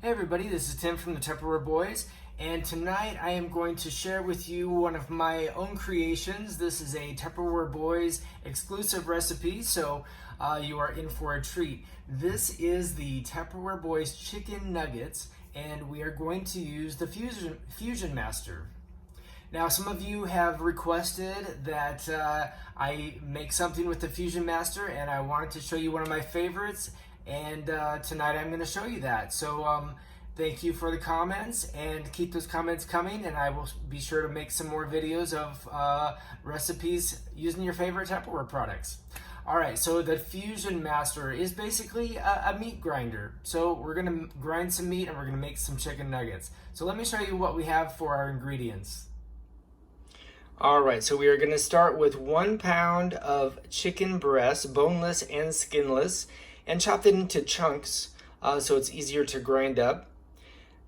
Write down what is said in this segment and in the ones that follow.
Hey everybody, this is Tim from the TWBoys, and tonight I am going to share with you one of my own creations. This is a TWBoys exclusive recipe, so you are in for a treat. This is the TWBoys chicken nuggets, and we are going to use the Fusion Master. Now, some of you have requested that I make something with the Fusion Master, and I wanted to show you one of my favorites, and tonight I'm going to show you that. So thank you for the comments, and keep those comments coming, and I will be sure to make some more videos of recipes using your favorite Tupperware products. Alright, so the Fusion Master is basically a meat grinder. So we're going to grind some meat and we're going to make some chicken nuggets. So let me show you what we have for our ingredients. Alright, so we are going to start with 1 pound of chicken breast, boneless and skinless, and chop it into chunks so it's easier to grind up.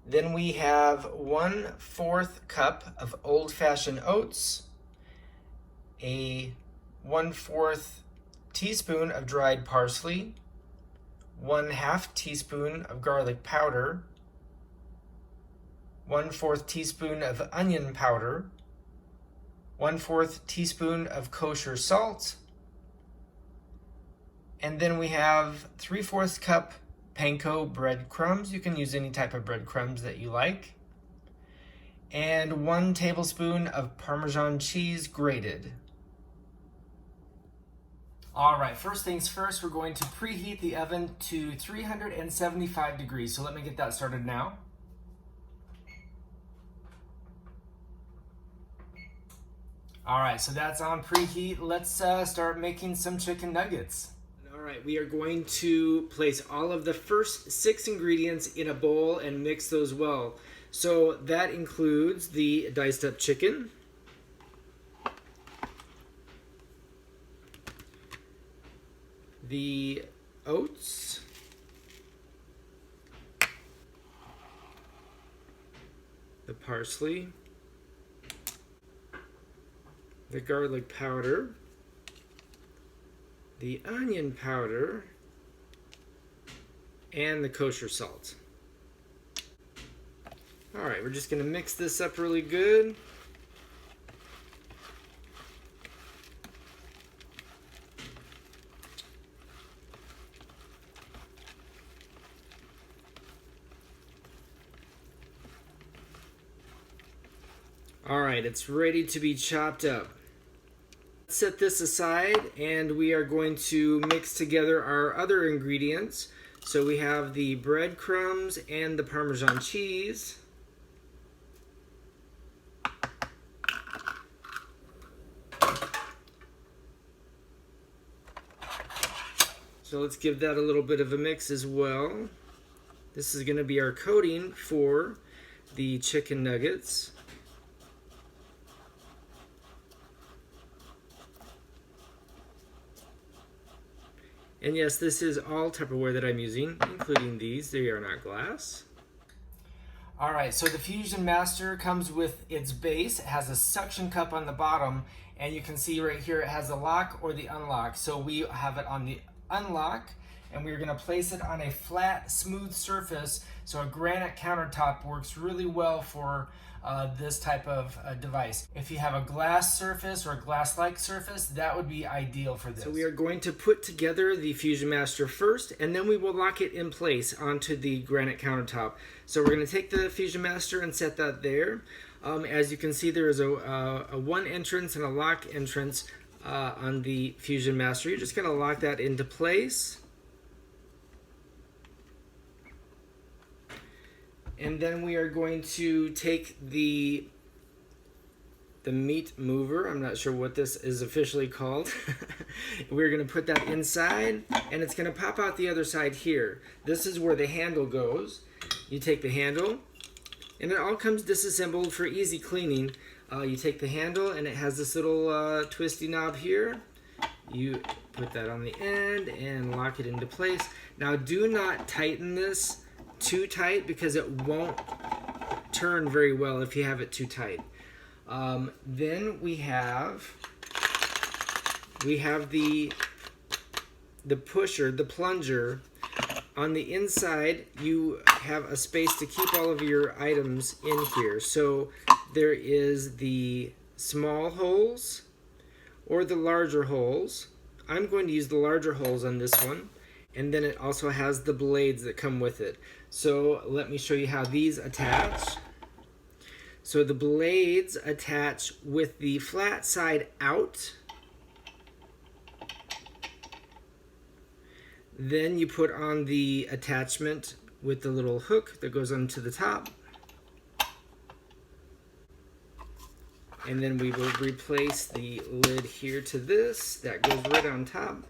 Then we have 1/4 cup of old-fashioned oats, a 1/4 teaspoon of dried parsley, 1/2 teaspoon of garlic powder, 1/4 teaspoon of onion powder, 1/4 teaspoon of kosher salt, and then we have 3/4 cup panko breadcrumbs. You can use any type of breadcrumbs that you like, and 1 tablespoon of Parmesan cheese grated. Alright, first things first, we're going to preheat the oven to 375 degrees. So let me get that started now. Alright, so that's on preheat. Let's start making some chicken nuggets. Alright, we are going to place all of the first 6 ingredients in a bowl and mix those well. So that includes the diced up chicken, the oats, the parsley, the garlic powder, the onion powder, and the kosher salt. Alright, we're just going to mix this up really good. Alright, it's ready to be chopped up. Let's set this aside, and we are going to mix together our other ingredients. So we have the breadcrumbs and the Parmesan cheese. So let's give that a little bit of a mix as well. This is going to be our coating for the chicken nuggets. And yes, this is all Tupperware that I'm using, including these. They are not glass. Alright, so the Fusion Master comes with its base. It has a suction cup on the bottom, and you can see right here it has the lock or the unlock. So we have it on the unlock, and we're going to place it on a flat, smooth surface. So a granite countertop works really well for this type of device. If you have a glass surface or a glass-like surface, that would be ideal for this. So we are going to put together the Fusion Master first, and then we will lock it in place onto the granite countertop. So we're going to take the Fusion Master and set that there. As you can see, there is a one entrance and a lock entrance on the Fusion Master. You're just going to lock that into place. And then we are going to take the meat mover. I'm not sure what this is officially called. We're going to put that inside, and it's going to pop out the other side here. This is where the handle goes. You take the handle, and it all comes disassembled for easy cleaning. You take the handle, and it has this little twisty knob here. You put that on the end and lock it into place. Now, do not tighten this too tight, because it won't turn very well if you have it too tight. Then we have the pusher, the plunger. On the inside, you have a space to keep all of your items in here. So there is the small holes or the larger holes. I'm going to use the larger holes on this one. And then it also has the blades that come with it. So let me show you how these attach. So the blades attach with the flat side out. Then you put on the attachment with the little hook that goes onto the top. And then we will replace the lid here to this. That goes right on top.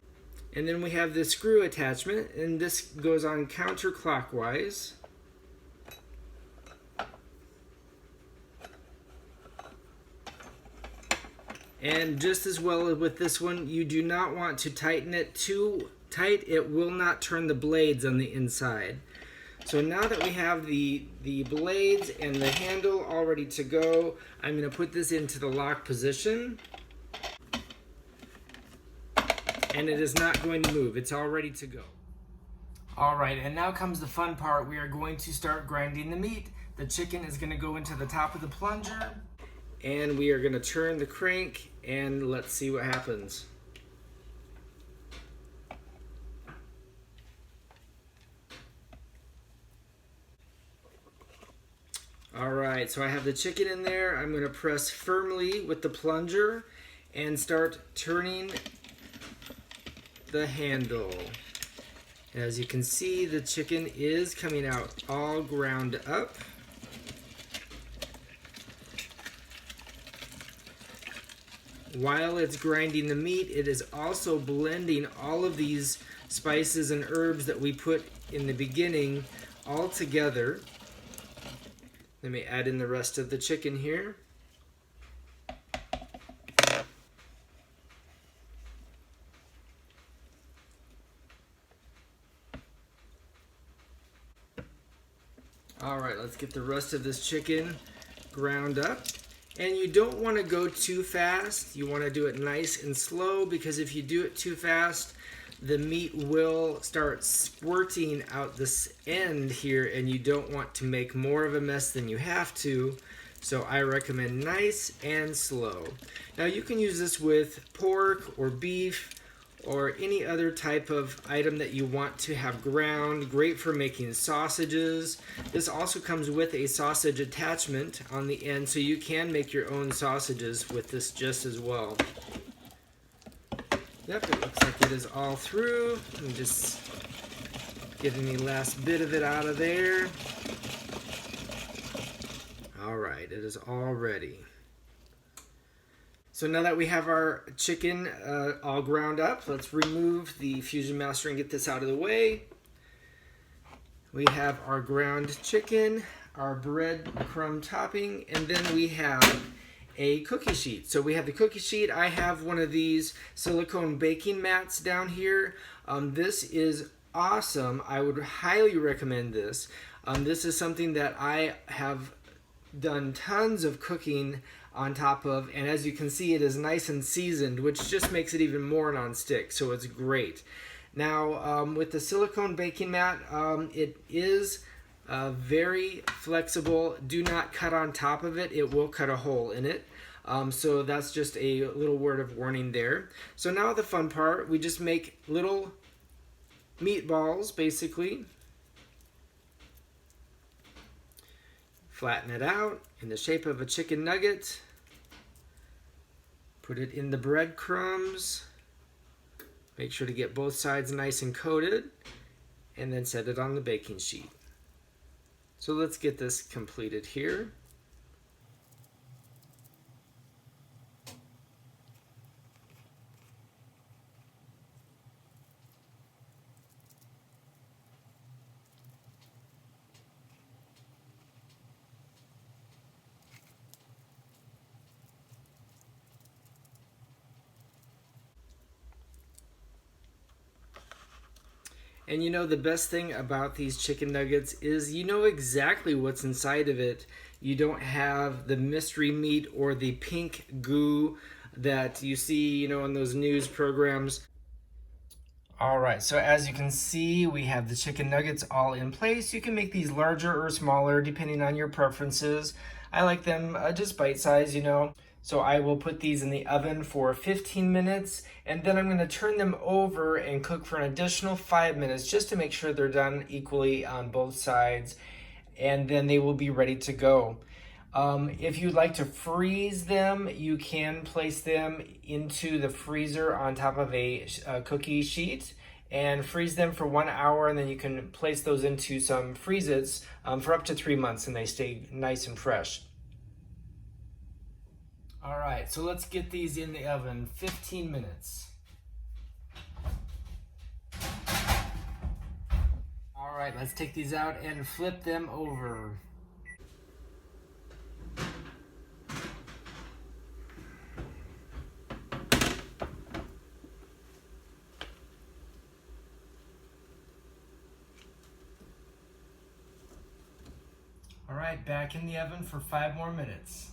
And then we have the screw attachment, and this goes on counterclockwise. And just as well with this one, you do not want to tighten it too tight. It will not turn the blades on the inside. So now that we have the blades and the handle all ready to go, I'm going to put this into the lock position. And it is not going to move. It's all ready to go. All right, and now comes the fun part. We are going to start grinding the meat. The chicken is going to go into the top of the plunger. And we are going to turn the crank and let's see what happens. All right, so I have the chicken in there. I'm going to press firmly with the plunger and start turning the handle. As you can see, the chicken is coming out all ground up. While it's grinding the meat, it is also blending all of these spices and herbs that we put in the beginning all together. Let me add in the rest of the chicken here. All right, let's get the rest of this chicken ground up. And you don't want to go too fast. You want to do it nice and slow, because if you do it too fast, the meat will start squirting out this end here, and you don't want to make more of a mess than you have to. So I recommend nice and slow. Now you can use this with pork or beef or any other type of item that you want to have ground. Great for making sausages. This also comes with a sausage attachment on the end, so you can make your own sausages with this just as well. Yep, it looks like it is all through. Let me just get any last bit of it out of there. All right, it is all ready. So now that we have our chicken all ground up, let's remove the Fusion Master and get this out of the way. We have our ground chicken, our bread crumb topping, and then we have a cookie sheet. So we have the cookie sheet. I have one of these silicone baking mats down here. This is awesome. I would highly recommend this. This is something that I have done tons of cooking on top of, and as you can see, it is nice and seasoned, which just makes it even more non-stick, so it's great. Now with the silicone baking mat, it is very flexible. Do not cut on top of it. It will cut a hole in it. So that's just a little word of warning there. So now the fun part, we just make little meatballs basically. Flatten it out in the shape of a chicken nugget. Put it in the breadcrumbs. Make sure to get both sides nice and coated, and then set it on the baking sheet. So let's get this completed here. And you know, the best thing about these chicken nuggets is you know exactly what's inside of it. You don't have the mystery meat or the pink goo that you see, you know, in those news programs. All right, so as you can see, we have the chicken nuggets all in place. You can make these larger or smaller depending on your preferences. I like them just bite-sized, you know. So I will put these in the oven for 15 minutes, and then I'm gonna turn them over and cook for an additional 5 minutes just to make sure they're done equally on both sides, and then they will be ready to go. If you'd like to freeze them, you can place them into the freezer on top of a cookie sheet and freeze them for 1 hour, and then you can place those into some freeze-its for up to 3 months, and they stay nice and fresh. All right, so let's get these in the oven, 15 minutes. All right, let's take these out and flip them over. All right, back in the oven for 5 more minutes.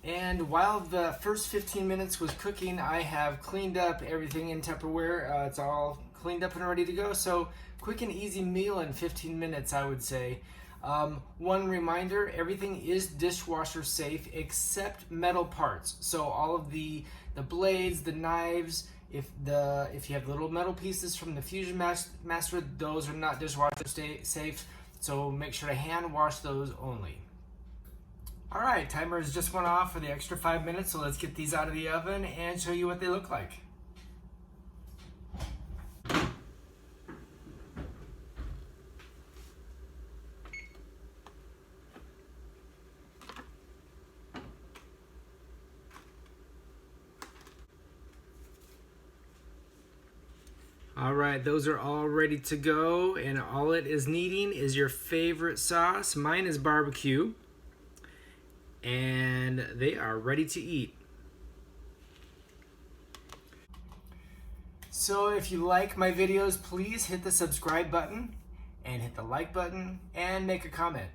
And while the first 15 minutes was cooking, I have cleaned up everything in Tupperware. It's all cleaned up and ready to go. So quick and easy meal in 15 minutes, I would say. One reminder, everything is dishwasher safe except metal parts. So all of the blades, the knives, if you have little metal pieces from the Fusion Master, those are not dishwasher safe. So make sure to hand wash those only. All right, timer has just went off for the extra 5 minutes, so let's get these out of the oven and show you what they look like. All right, those are all ready to go, and all it is needing is your favorite sauce. Mine is barbecue, and they are ready to eat. So if you like my videos, please hit the subscribe button and hit the like button and make a comment.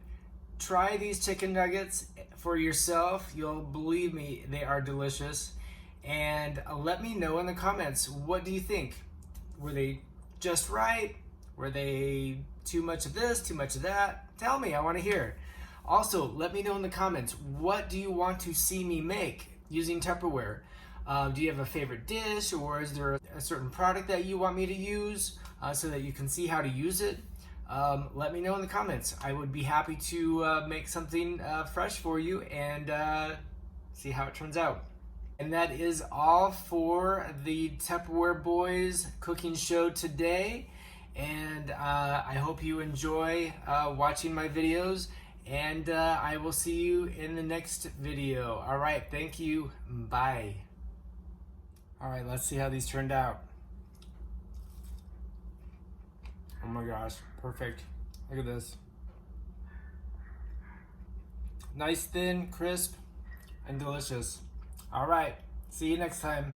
Try these chicken nuggets for yourself. You'll believe me, they are delicious. And let me know in the comments, what do you think? Were they just right? Were they too much of this, too much of that? Tell me, I want to hear. Also, let me know in the comments, what do you want to see me make using Tupperware? Do you have a favorite dish, or is there a certain product that you want me to use so that you can see how to use it? Let me know in the comments. I would be happy to make something fresh for you and see how it turns out. And that is all for the Tupperware Boys cooking show today. And I hope you enjoy watching my videos. And I will see you in the next video. All right, thank you. Bye. All right, let's see how these turned out. Oh my gosh, perfect. Look at this. Nice, thin, crisp, and delicious. All right, see you next time.